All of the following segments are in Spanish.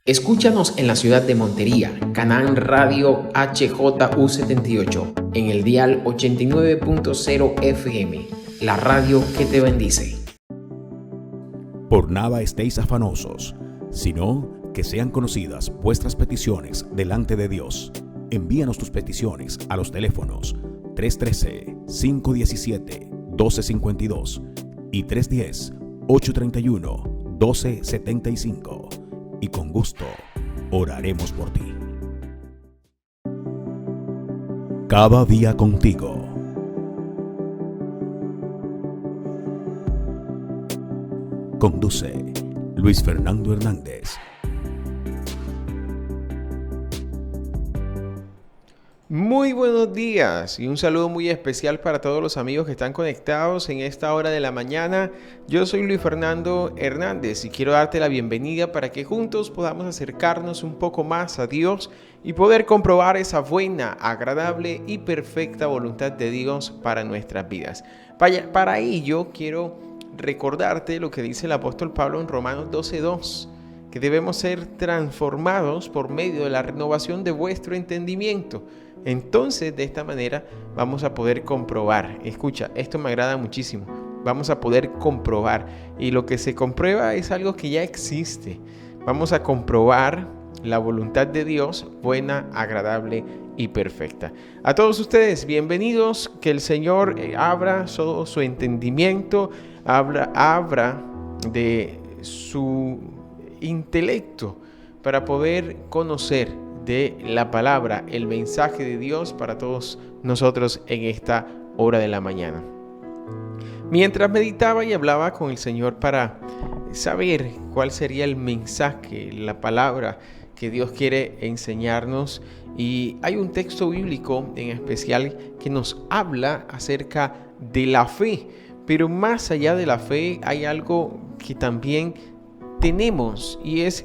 Escúchanos en la ciudad de Montería, Canaán Radio HJU78, en el dial 89.0 FM, la radio que te bendice. Por nada estéis afanosos, sino que sean conocidas vuestras peticiones delante de Dios. Envíanos tus peticiones a los teléfonos 313-517-1252 y 310-831-1275. Y con gusto oraremos por ti. Cada día contigo. Conduce Luis Fernando Hernández. Muy buenos días y un saludo muy especial para todos los amigos que están conectados en esta hora de la mañana. Yo soy Luis Fernando Hernández y quiero darte la bienvenida para que juntos podamos acercarnos un poco más a Dios y poder comprobar esa buena, agradable y perfecta voluntad de Dios para nuestras vidas. Para ello quiero recordarte lo que dice el apóstol Pablo en Romanos 12:2, que debemos ser transformados por medio de la renovación de vuestro entendimiento. Entonces, de esta manera vamos a poder comprobar. Escucha, esto me agrada muchísimo. Vamos a poder comprobar. Y lo que se comprueba es algo que ya existe. Vamos a comprobar la voluntad de Dios, buena, agradable y perfecta. A todos ustedes, bienvenidos. Que el Señor abra todo su entendimiento, abra de su intelecto para poder conocer de la palabra, el mensaje de Dios para todos nosotros en esta hora de la mañana. Mientras meditaba y hablaba con el Señor para saber cuál sería el mensaje, la palabra que Dios quiere enseñarnos, y hay un texto bíblico en especial que nos habla acerca de la fe, pero más allá de la fe hay algo que también tenemos, y es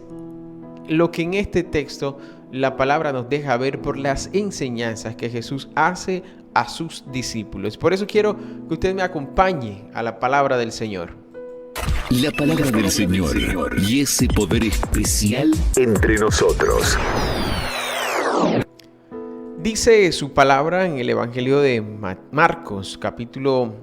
lo que en este texto la palabra nos deja ver por las enseñanzas que Jesús hace a sus discípulos. Por eso quiero que usted me acompañe a la palabra del Señor. La palabra del Señor y ese poder especial entre nosotros. Dice su palabra en el Evangelio de Marcos, capítulo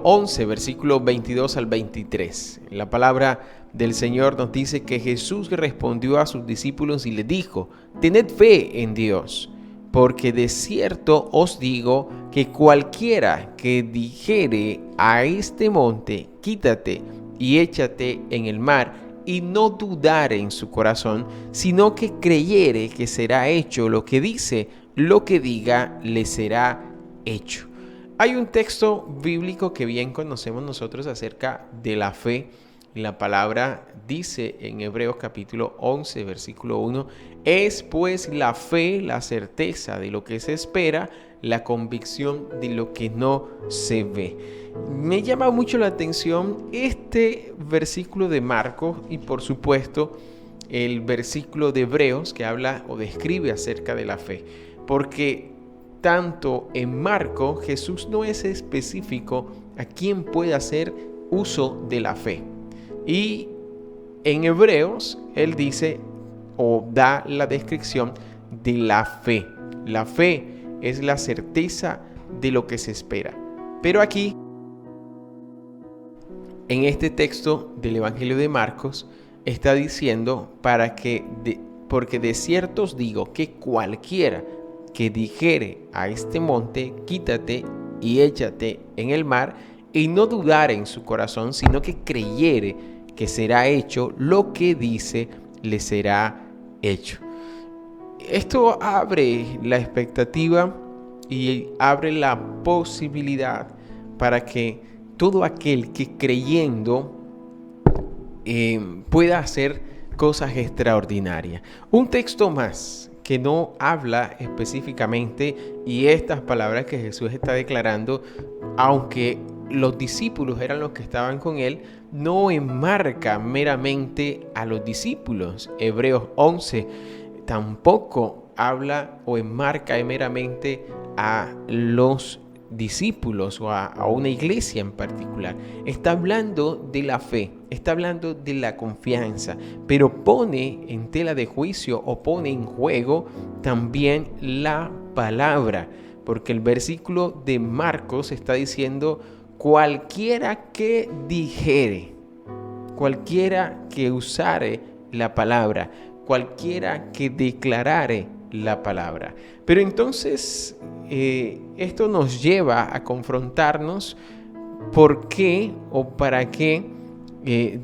11, versículo 22 al 23. La palabra del Señor nos dice que Jesús respondió a sus discípulos y les dijo: tened fe en Dios, porque de cierto os digo que cualquiera que dijere a este monte, quítate y échate en el mar, y no dudare en su corazón, sino que creyere que será hecho lo que dice, lo que diga le será hecho. Hay un texto bíblico que bien conocemos nosotros acerca de la fe. La palabra dice en Hebreos capítulo 11, versículo 1, es pues la fe la certeza de lo que se espera, la convicción de lo que no se ve. Me llama mucho la atención este versículo de Marcos y por supuesto el versículo de Hebreos que habla o describe acerca de la fe, porque tanto en Marcos, Jesús no es específico a quién puede hacer uso de la fe. Y en Hebreos, él dice o da la descripción de la fe. La fe es la certeza de lo que se espera. Pero aquí, en este texto del Evangelio de Marcos, está diciendo porque de cierto os digo que cualquiera que dijere a este monte, quítate y échate en el mar, y no dudare en su corazón, sino que creyere que será hecho lo que dice, le será hecho. Esto abre la expectativa y abre la posibilidad para que todo aquel que creyendo pueda hacer cosas extraordinarias. Un texto más que no habla específicamente, y estas palabras que Jesús está declarando, aunque los discípulos eran los que estaban con él, no enmarca meramente a los discípulos. Hebreos 11 tampoco habla o enmarca meramente a los discípulos o a una iglesia en particular. Está hablando de la fe, está hablando de la confianza, pero pone en tela de juicio o pone en juego también la palabra, porque el versículo de Marcos está diciendo: cualquiera que dijere, cualquiera que usare la palabra, cualquiera que declarare la palabra. Pero entonces esto nos lleva a confrontarnos por qué o para qué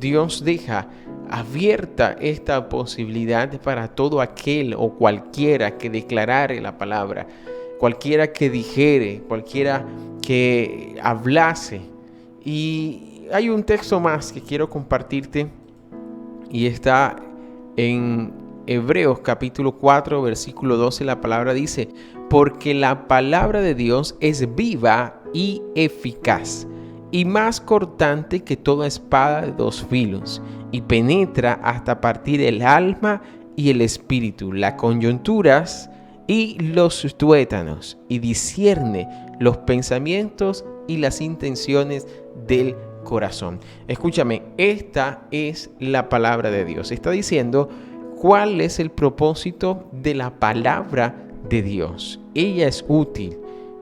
Dios deja abierta esta posibilidad para todo aquel o cualquiera que declarare la palabra, cualquiera que dijere, cualquiera que hablase. Y hay un texto más que quiero compartirte y está en Hebreos capítulo 4 versículo 12. La palabra dice: porque la palabra de Dios es viva y eficaz, y más cortante que toda espada de dos filos, y penetra hasta partir el alma y el espíritu, las coyunturas y los tuétanos, y discierne los pensamientos y las intenciones del corazón. Escúchame, esta es la palabra de Dios. Está diciendo cuál es el propósito de la palabra de Dios. Ella es útil,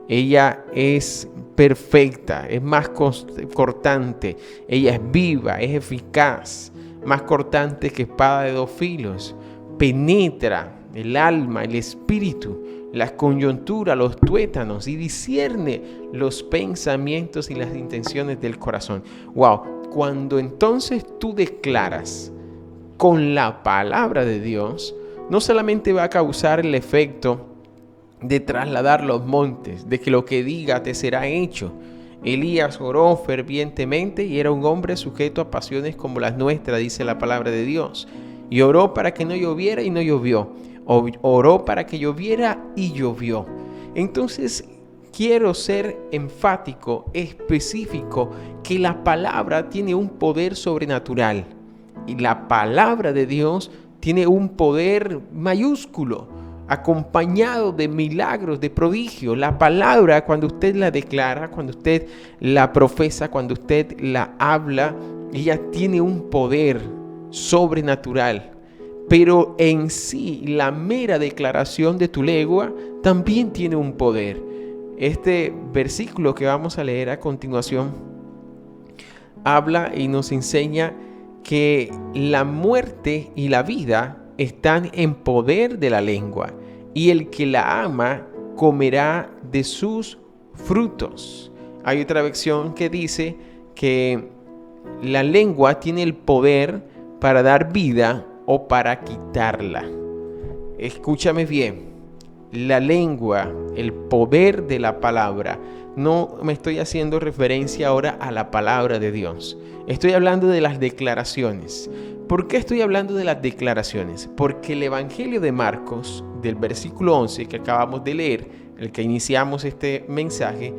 ella es perfecta, es más cortante, ella es viva, es eficaz, más cortante que espada de dos filos, penetra el alma, el espíritu, las coyunturas, los tuétanos, y discierne los pensamientos y las intenciones del corazón. Wow, cuando entonces tú declaras con la palabra de Dios, no solamente va a causar el efecto de trasladar los montes, de que lo que diga te será hecho. Elías oró fervientemente y era un hombre sujeto a pasiones como las nuestras, dice la palabra de Dios. Y oró para que no lloviera y no llovió. Oró para que lloviera y llovió. Entonces quiero ser enfático, específico, que la palabra tiene un poder sobrenatural. Y la palabra de Dios tiene un poder mayúsculo, acompañado de milagros, de prodigios. La palabra, cuando usted la declara, cuando usted la profesa, cuando usted la habla, ella tiene un poder sobrenatural. Pero en sí, la mera declaración de tu lengua también tiene un poder. Este versículo que vamos a leer a continuación habla y nos enseña que la muerte y la vida están en poder de la lengua, y el que la ama comerá de sus frutos. Hay otra versión que dice que la lengua tiene el poder para dar vida o para quitarla. Escúchame bien, la lengua, el poder de la palabra. No me estoy haciendo referencia ahora a la palabra de Dios. Estoy hablando de las declaraciones. ¿Por qué estoy hablando de las declaraciones? Porque el Evangelio de Marcos, del versículo 11 que acabamos de leer, el que iniciamos este mensaje,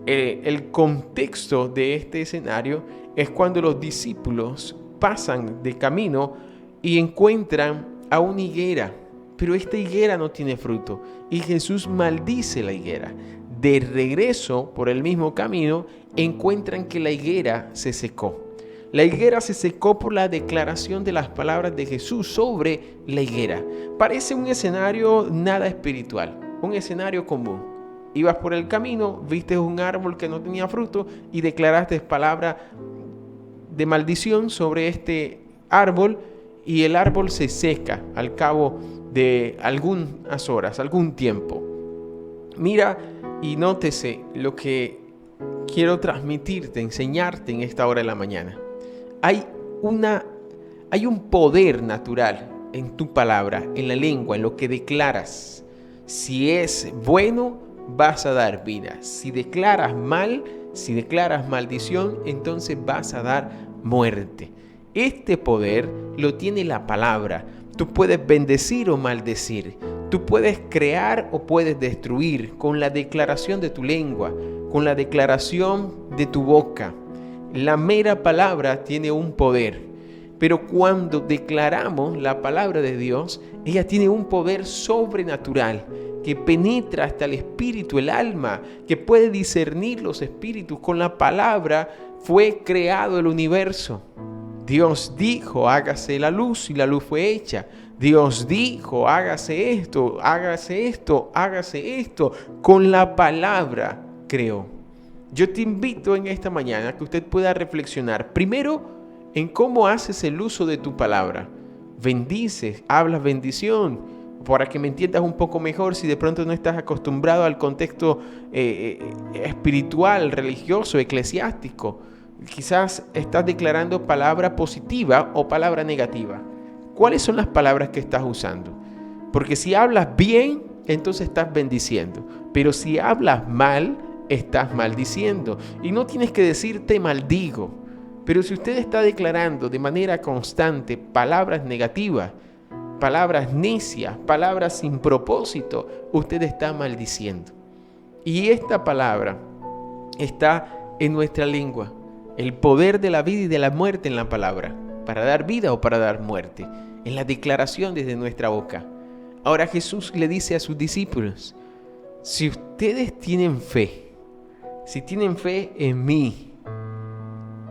el contexto de este escenario es cuando los discípulos pasan de camino y encuentran a una higuera, pero esta higuera no tiene fruto, y Jesús maldice la higuera. De regreso por el mismo camino encuentran que la higuera se secó. La higuera se secó por la declaración de las palabras de Jesús sobre la higuera. Parece un escenario nada espiritual, un escenario común. Ibas por el camino, viste un árbol que no tenía fruto y declaraste palabra de maldición sobre este árbol, y el árbol se seca al cabo de algunas horas, algún tiempo. Mira y nótese lo que quiero transmitirte, enseñarte en esta hora de la mañana. Hay un poder natural en tu palabra, en la lengua, en lo que declaras. Si es bueno, vas a dar vida. Si declaras mal, si declaras maldición, entonces vas a dar muerte. Este poder lo tiene la palabra. Tú puedes bendecir o maldecir. Tú puedes crear o puedes destruir con la declaración de tu lengua, con la declaración de tu boca. La mera palabra tiene un poder. Pero cuando declaramos la palabra de Dios, ella tiene un poder sobrenatural que penetra hasta el espíritu, el alma, que puede discernir los espíritus. Con la palabra fue creado el universo. Dios dijo, hágase la luz, y la luz fue hecha. Dios dijo, hágase esto, hágase esto, hágase esto. Con la palabra creó. Yo te invito en esta mañana a que usted pueda reflexionar primero en cómo haces el uso de tu palabra. Bendices, hablas bendición, para que me entiendas un poco mejor si de pronto no estás acostumbrado al contexto espiritual, religioso, eclesiástico. Quizás estás declarando palabra positiva o palabra negativa. ¿Cuáles son las palabras que estás usando? Porque si hablas bien, entonces estás bendiciendo. Pero si hablas mal, estás maldiciendo. Y no tienes que decir te maldigo. Pero si usted está declarando de manera constante palabras negativas, palabras necias, palabras sin propósito, usted está maldiciendo. Y esta palabra está en nuestra lengua. El poder de la vida y de la muerte en la palabra, para dar vida o para dar muerte, en la declaración desde nuestra boca. Ahora Jesús le dice a sus discípulos, si ustedes tienen fe, si tienen fe en mí,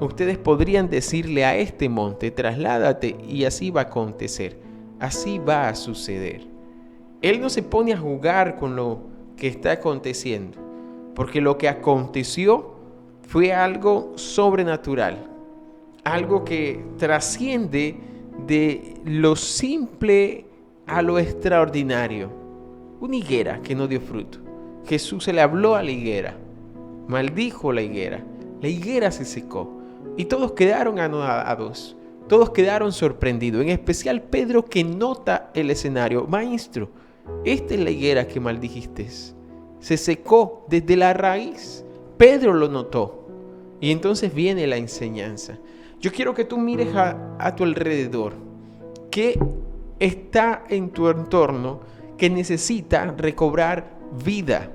ustedes podrían decirle a este monte, trasládate, y así va a acontecer, así va a suceder. Él no se pone a jugar con lo que está aconteciendo, porque lo que aconteció fue algo sobrenatural, algo que trasciende de lo simple a lo extraordinario. Una higuera que no dio fruto. Jesús se le habló a la higuera, maldijo la higuera se secó y todos quedaron anonadados, todos quedaron sorprendidos, en especial Pedro, que nota el escenario. Maestro, esta es la higuera que maldijiste, se secó desde la raíz. Pedro lo notó y entonces viene la enseñanza. Yo quiero que tú mires a tu alrededor. ¿Qué está en tu entorno que necesita recobrar vida?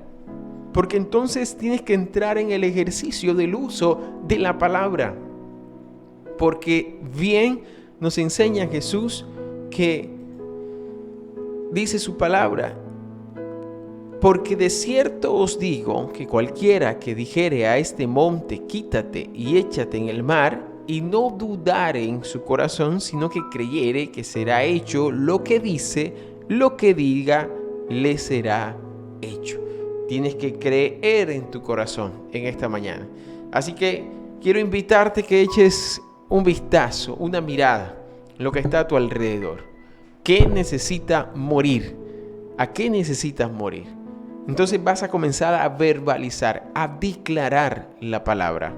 Porque entonces tienes que entrar en el ejercicio del uso de la palabra. Porque bien nos enseña Jesús que dice su palabra, porque de cierto os digo que cualquiera que dijere a este monte, quítate y échate en el mar, y no dudare en su corazón, sino que creyere que será hecho lo que dice, lo que diga, le será hecho. Tienes que creer en tu corazón en esta mañana. Así que quiero invitarte que eches un vistazo, una mirada, lo que está a tu alrededor. ¿Qué necesita morir? ¿A qué necesitas morir? Entonces vas a comenzar a verbalizar, a declarar la palabra.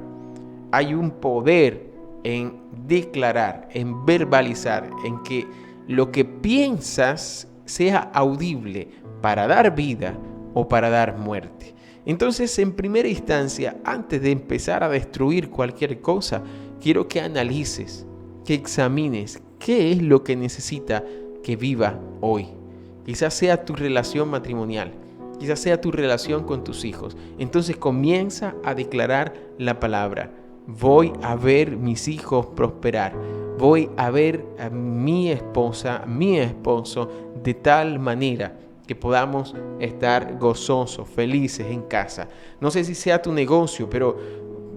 Hay un poder en declarar, en verbalizar, en que lo que piensas sea audible para dar vida o para dar muerte. Entonces, en primera instancia, antes de empezar a destruir cualquier cosa, quiero que analices, que examines qué es lo que necesita que viva hoy. Quizás sea tu relación matrimonial, quizás sea tu relación con tus hijos. Entonces comienza a declarar la palabra. Voy a ver mis hijos prosperar. Voy a ver a mi esposa, mi esposo, de tal manera que podamos estar gozosos, felices en casa. No sé si sea tu negocio, pero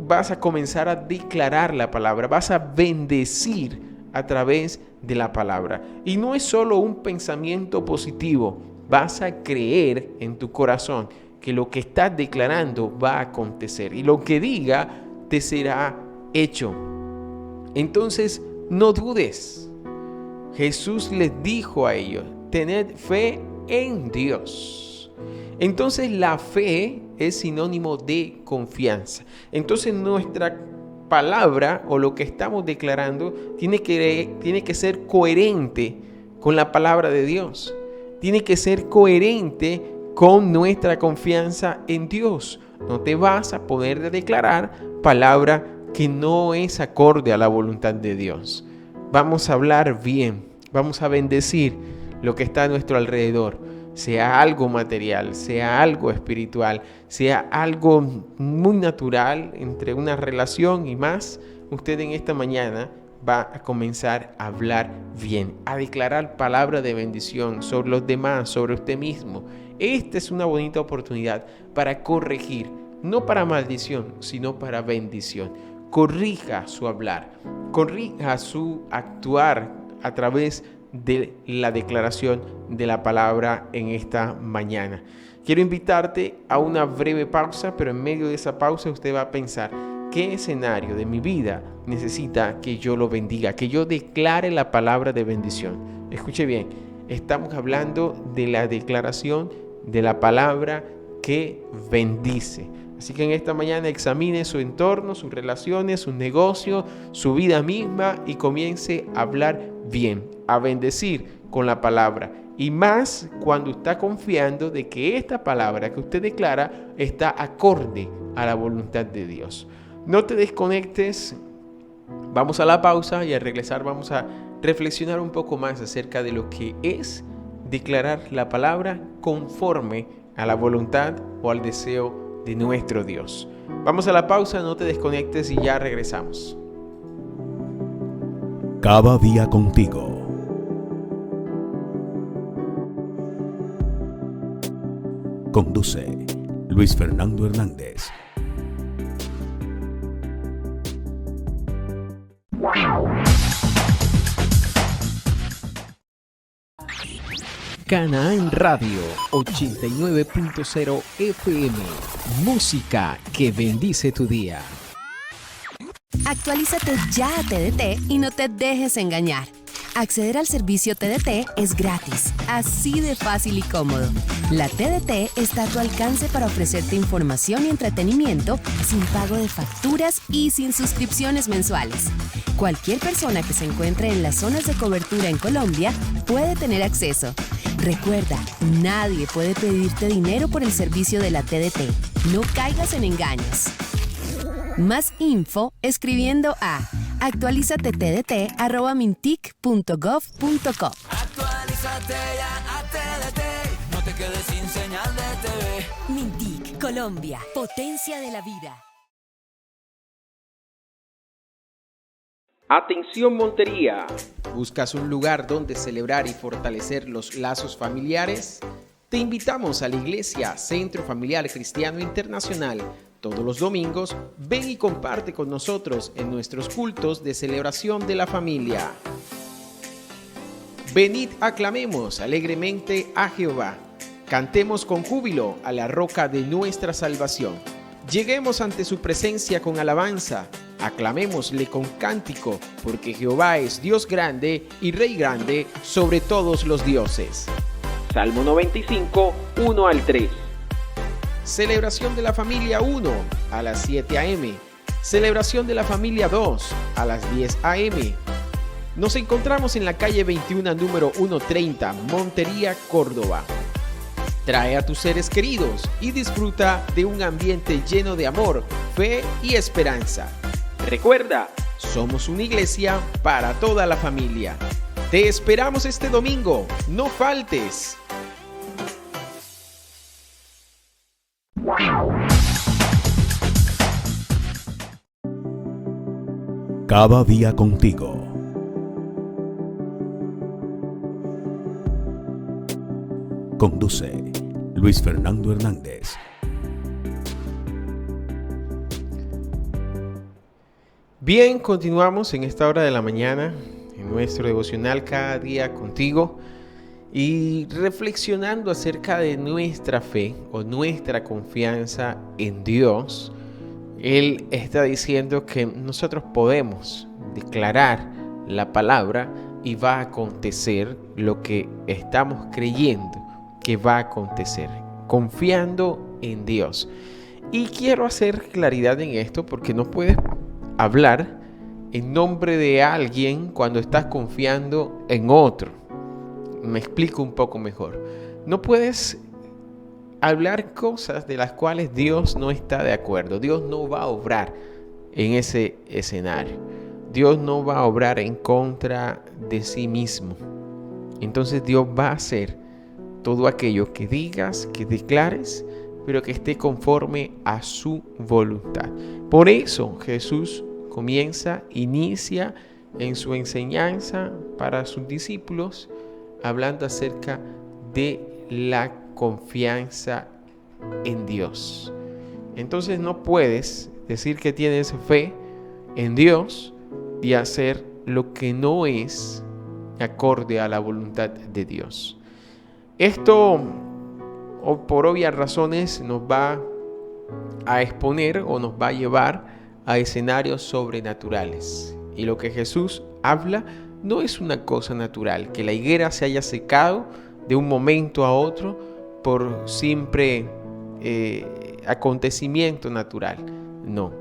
vas a comenzar a declarar la palabra. Vas a bendecir a través de la palabra. Y no es solo un pensamiento positivo. Vas a creer en tu corazón que lo que estás declarando va a acontecer. Y lo que diga te será hecho. Entonces, no dudes. Jesús les dijo a ellos, tened fe en Dios. Entonces, la fe es sinónimo de confianza. Entonces, nuestra palabra o lo que estamos declarando tiene que ser coherente con la palabra de Dios. Tiene que ser coherente con nuestra confianza en Dios. No te vas a poder declarar palabra que no es acorde a la voluntad de Dios. Vamos a hablar bien, vamos a bendecir lo que está a nuestro alrededor, sea algo material, sea algo espiritual, sea algo muy natural entre una relación y más. Usted en esta mañana va a comenzar a hablar bien, a declarar palabra de bendición sobre los demás, sobre usted mismo. Esta es una bonita oportunidad para corregir, no para maldición, sino para bendición. Corrija su hablar, corrija su actuar a través de la declaración de la palabra en esta mañana. Quiero invitarte a una breve pausa, pero en medio de esa pausa usted va a pensar: ¿qué escenario de mi vida necesita que yo lo bendiga, que yo declare la palabra de bendición? Escuche bien, estamos hablando de la declaración de la palabra que bendice. Así que en esta mañana examine su entorno, sus relaciones, sus negocios, su vida misma y comience a hablar bien, a bendecir con la palabra. Y más cuando está confiando de que esta palabra que usted declara está acorde a la voluntad de Dios. No te desconectes, vamos a la pausa y al regresar vamos a reflexionar un poco más acerca de lo que es declarar la palabra conforme a la voluntad o al deseo de nuestro Dios. Vamos a la pausa, no te desconectes y ya regresamos. Cada día contigo. Conduce Luis Fernando Hernández. Canaán Radio 89.0 FM. Música que bendice tu día. Actualízate ya a TDT y no te dejes engañar. Acceder al servicio TDT es gratis, así de fácil y cómodo. La TDT está a tu alcance para ofrecerte información y entretenimiento sin pago de facturas y sin suscripciones mensuales. Cualquier persona que se encuentre en las zonas de cobertura en Colombia puede tener acceso. Recuerda, nadie puede pedirte dinero por el servicio de la TDT. No caigas en engaños. Más info escribiendo a actualizatetdt@mintic.gov.co. Actualízate ya a TDT, no te quedes sin señal de TV. Mintic, Colombia, potencia de la vida. Atención Montería. ¿Buscas un lugar donde celebrar y fortalecer los lazos familiares? Te invitamos a la Iglesia Centro Familiar Cristiano Internacional. Todos los domingos, ven y comparte con nosotros en nuestros cultos de celebración de la familia. Venid, aclamemos alegremente a Jehová. Cantemos con júbilo a la roca de nuestra salvación. Lleguemos ante su presencia con alabanza. Aclamémosle con cántico, porque Jehová es Dios grande y Rey grande sobre todos los dioses. Salmo 95, 1 al 3. Celebración de la familia 1 a las 7 a.m. Celebración de la familia 2 a las 10 a.m. Nos encontramos en la calle 21, número 130, Montería, Córdoba. Trae a tus seres queridos y disfruta de un ambiente lleno de amor, fe y esperanza. Recuerda, somos una iglesia para toda la familia. Te esperamos este domingo, no faltes. Cada día contigo. Conduce Luis Fernando Hernández. Bien, continuamos en esta hora de la mañana en nuestro devocional Cada día contigo y reflexionando acerca de nuestra fe o nuestra confianza en Dios. Él está diciendo que nosotros podemos declarar la palabra y va a acontecer lo que estamos creyendo que va a acontecer, confiando en Dios. Y quiero hacer claridad en esto porque no puedes hablar en nombre de alguien cuando estás confiando en otro. Me explico un poco mejor. No puedes hablar cosas de las cuales Dios no está de acuerdo. Dios no va a obrar en ese escenario. Dios no va a obrar en contra de sí mismo. Entonces Dios va a hacer todo aquello que digas, que declares, pero que esté conforme a su voluntad. Por eso Jesús inicia en su enseñanza para sus discípulos hablando acerca de la confianza en Dios. Entonces no puedes decir que tienes fe en Dios y hacer lo que no es acorde a la voluntad de Dios. Esto, por obvias razones, nos va a exponer o nos va a llevar a escenarios sobrenaturales. Y lo que Jesús habla no es una cosa natural, que la higuera se haya secado de un momento a otro por simple acontecimiento natural. No,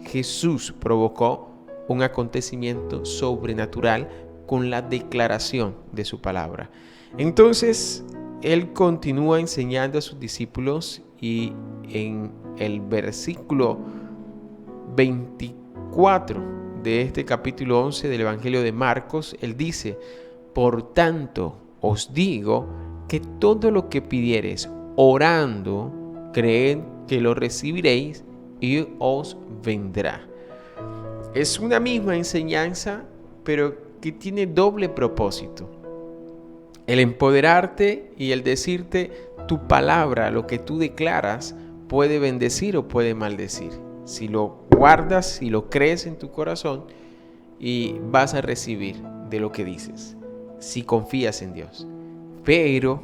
Jesús provocó un acontecimiento sobrenatural con la declaración de su palabra. Entonces, Él continúa enseñando a sus discípulos y en el versículo 24 de este capítulo 11 del Evangelio de Marcos, Él dice: por tanto, os digo que todo lo que pidiereis orando, creed que lo recibiréis y os vendrá. Es una misma enseñanza, pero que tiene doble propósito. El empoderarte y el decirte tu palabra, lo que tú declaras, puede bendecir o puede maldecir. Si lo guardas, si lo crees en tu corazón, y vas a recibir de lo que dices, si confías en Dios. Pero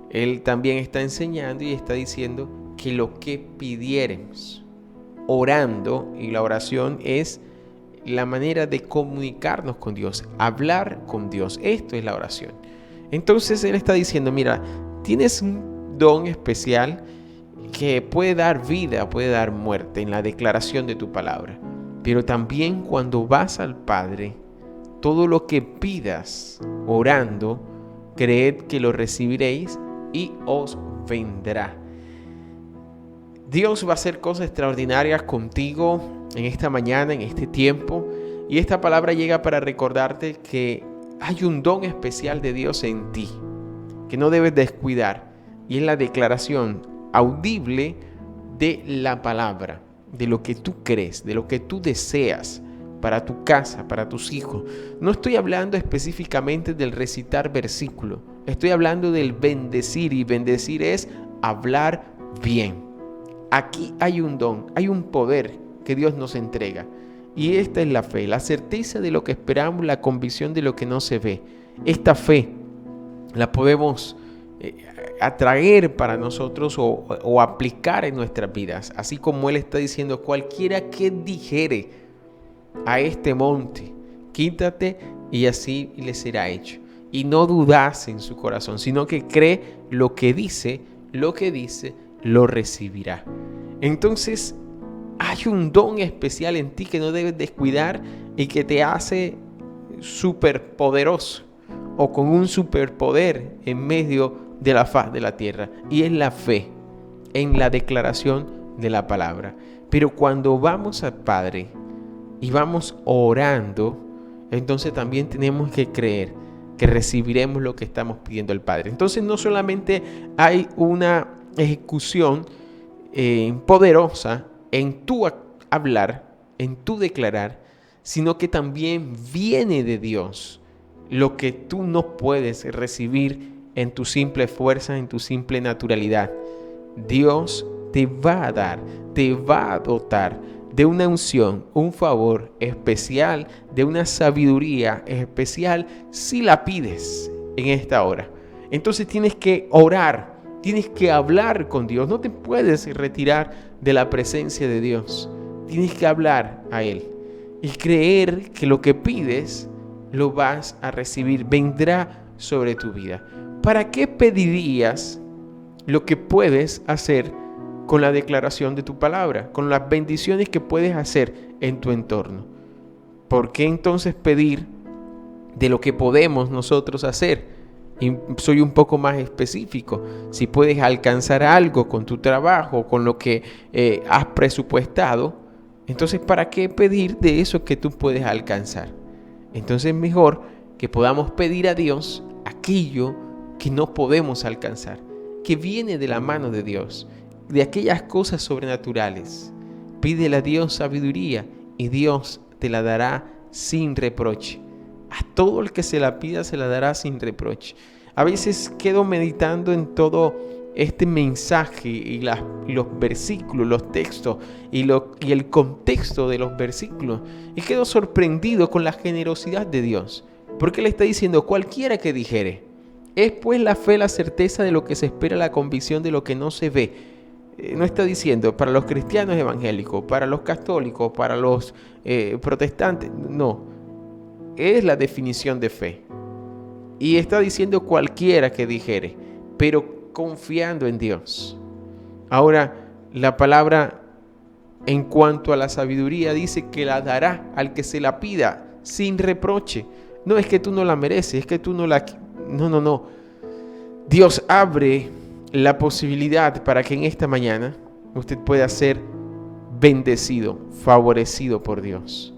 Él también está enseñando y está diciendo que lo que pidiéremos, orando, y la oración es la manera de comunicarnos con Dios, hablar con Dios. Esto es la oración. Entonces Él está diciendo: mira, tienes un don especial que puede dar vida, puede dar muerte en la declaración de tu palabra. Pero también cuando vas al Padre, todo lo que pidas orando, creed que lo recibiréis y os vendrá. Dios va a hacer cosas extraordinarias contigo en esta mañana, en este tiempo. Y esta palabra llega para recordarte que hay un don especial de Dios en ti, que no debes descuidar. Y es la declaración audible de la palabra, de lo que tú crees, de lo que tú deseas para tu casa, para tus hijos. No estoy hablando específicamente del recitar versículos. Estoy hablando del bendecir, y bendecir es hablar bien. Aquí hay un don, hay un poder que Dios nos entrega. Y esta es la fe, la certeza de lo que esperamos, la convicción de lo que no se ve. Esta fe la podemos atraer para nosotros o aplicar en nuestras vidas. Así como Él está diciendo: cualquiera que dijere a este monte, quítate, y así le será hecho. Y no dudas en su corazón, sino que cree lo que dice, lo recibirá. Entonces, hay un don especial en ti que no debes descuidar y que te hace superpoderoso o con un superpoder en medio de la faz de la tierra, y es la fe en la declaración de la palabra. Pero cuando vamos al Padre y vamos orando, entonces también tenemos que creer que recibiremos lo que estamos pidiendo al Padre. Entonces no solamente hay una ejecución poderosa en tu hablar, en tu declarar, sino que también viene de Dios lo que tú no puedes recibir en tu simple fuerza, en tu simple naturalidad. Dios te va a dar, te va a dotar de una unción, un favor especial, de una sabiduría especial si la pides en esta hora. Entonces tienes que orar, tienes que hablar con Dios. No te puedes retirar de la presencia de Dios. Tienes que hablar a Él y creer que lo que pides lo vas a recibir, vendrá sobre tu vida. ¿Para qué pedirías lo que puedes hacer con la declaración de tu palabra, con las bendiciones que puedes hacer en tu entorno? ¿Por qué entonces pedir de lo que podemos nosotros hacer? Y soy un poco más específico. Si puedes alcanzar algo con tu trabajo, con lo que has presupuestado, entonces ¿para qué pedir de eso que tú puedes alcanzar? Entonces es mejor que podamos pedir a Dios aquello que no podemos alcanzar, que viene de la mano de Dios, de aquellas cosas sobrenaturales. Pídele a Dios sabiduría y Dios te la dará sin reproche. A todo el que se la pida se la dará sin reproche. A veces quedo meditando en todo este mensaje y los versículos, los textos y el contexto de los versículos, y quedo sorprendido con la generosidad de Dios, porque Él está diciendo: cualquiera que dijere. Es pues la fe la certeza de lo que se espera, la convicción de lo que no se ve. No está diciendo para los cristianos evangélicos, para los católicos, para los protestantes. No, es la definición de fe. Y está diciendo cualquiera que dijere, pero confiando en Dios. Ahora, la palabra en cuanto a la sabiduría dice que la dará al que se la pida sin reproche. No es que tú no la mereces, es que tú no la... No. Dios abre la posibilidad para que en esta mañana usted pueda ser bendecido, favorecido por Dios.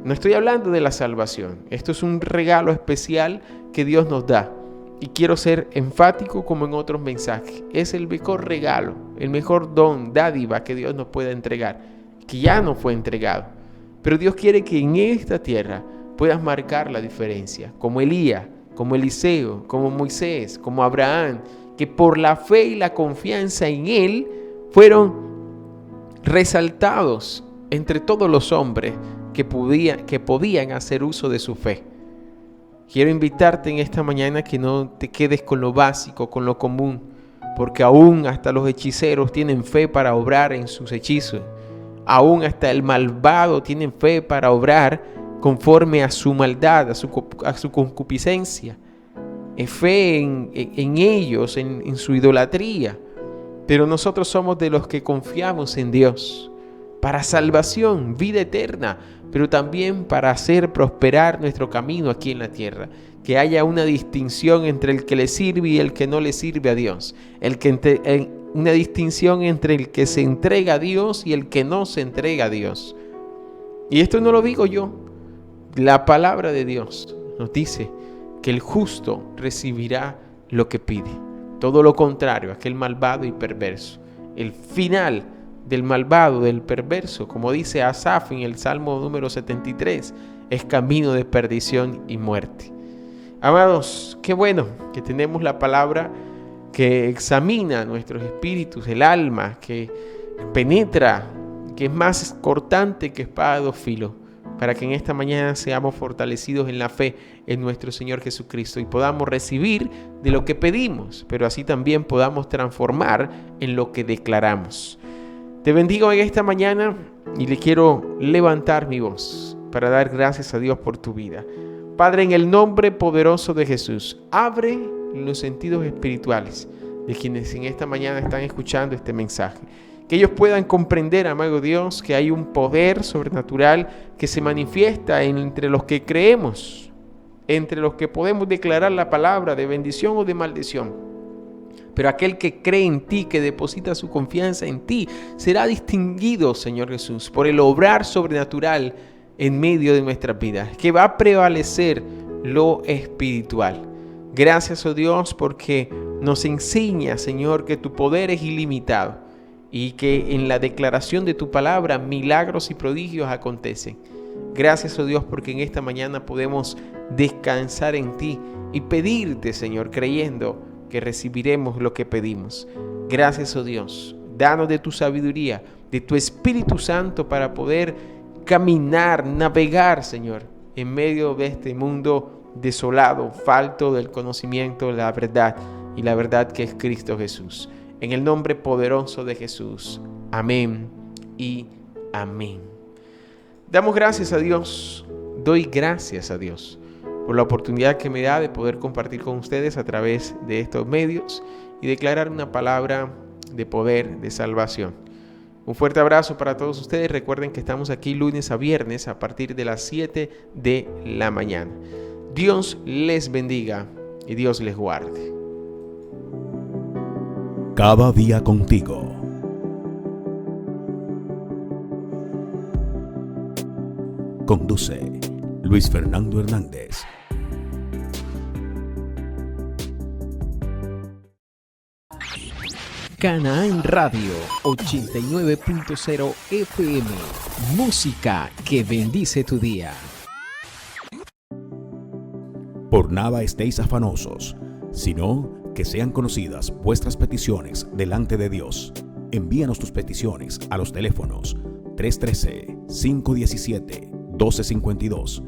No estoy hablando de la salvación. Esto es un regalo especial que Dios nos da. Y quiero ser enfático como en otros mensajes. Es el mejor regalo, el mejor don, dádiva que Dios nos pueda entregar, que ya nos fue entregado. Pero Dios quiere que en esta tierra puedas marcar la diferencia, como Elías, como Eliseo, como Moisés, como Abraham, que por la fe y la confianza en Él fueron resaltados entre todos los hombres que podían hacer uso de su fe. Quiero invitarte en esta mañana que no te quedes con lo básico, con lo común, porque aún hasta los hechiceros tienen fe para obrar en sus hechizos. Aún hasta el malvado tiene fe para obrar conforme a su maldad, a su concupiscencia. Es fe en ellos, en su idolatría. Pero nosotros somos de los que confiamos en Dios para salvación, vida eterna, pero también para hacer prosperar nuestro camino aquí en la tierra. Que haya una distinción entre el que le sirve y el que no le sirve a Dios. Una distinción entre el que se entrega a Dios y el que no se entrega a Dios. Y esto no lo digo yo. La palabra de Dios nos dice que el justo recibirá lo que pide. Todo lo contrario, aquel malvado y perverso. El final del malvado, del perverso, como dice Asaf en el Salmo número 73, es camino de perdición y muerte. Amados, qué bueno que tenemos la palabra que examina nuestros espíritus, el alma, que penetra, que es más cortante que espada de dos filos, para que en esta mañana seamos fortalecidos en la fe en nuestro Señor Jesucristo y podamos recibir de lo que pedimos, pero así también podamos transformar en lo que declaramos. Te bendigo en esta mañana y le quiero levantar mi voz para dar gracias a Dios por tu vida. Padre, en el nombre poderoso de Jesús, abre los sentidos espirituales de quienes en esta mañana están escuchando este mensaje. Que ellos puedan comprender, amado Dios, que hay un poder sobrenatural que se manifiesta entre los que creemos, entre los que podemos declarar la palabra de bendición o de maldición. Pero aquel que cree en ti, que deposita su confianza en ti, será distinguido, Señor Jesús, por el obrar sobrenatural en medio de nuestras vidas, que va a prevalecer lo espiritual. Gracias, oh Dios, porque nos enseña, Señor, que tu poder es ilimitado y que en la declaración de tu palabra milagros y prodigios acontecen. Gracias, oh Dios, porque en esta mañana podemos descansar en ti y pedirte, Señor, creyendo que recibiremos lo que pedimos. Gracias, oh Dios. Danos de tu sabiduría, de tu Espíritu Santo para poder caminar, navegar, Señor, en medio de este mundo desolado, falto del conocimiento de la verdad y la verdad que es Cristo Jesús. En el nombre poderoso de Jesús. Amén y amén. Damos gracias a Dios. Doy gracias a Dios por la oportunidad que me da de poder compartir con ustedes a través de estos medios y declarar una palabra de poder, de salvación. Un fuerte abrazo para todos ustedes. Recuerden que estamos aquí lunes a viernes a partir de las 7 de la mañana. Dios les bendiga y Dios les guarde. Cada día contigo. Conduce Luis Fernando Hernández. Canaán Radio 89.0 FM. Música que bendice tu día. Por nada estéis afanosos, sino que sean conocidas vuestras peticiones delante de Dios. Envíanos tus peticiones a los teléfonos 313-517-1252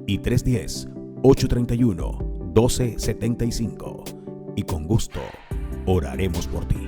y 310-831-1275. Y con gusto oraremos por ti.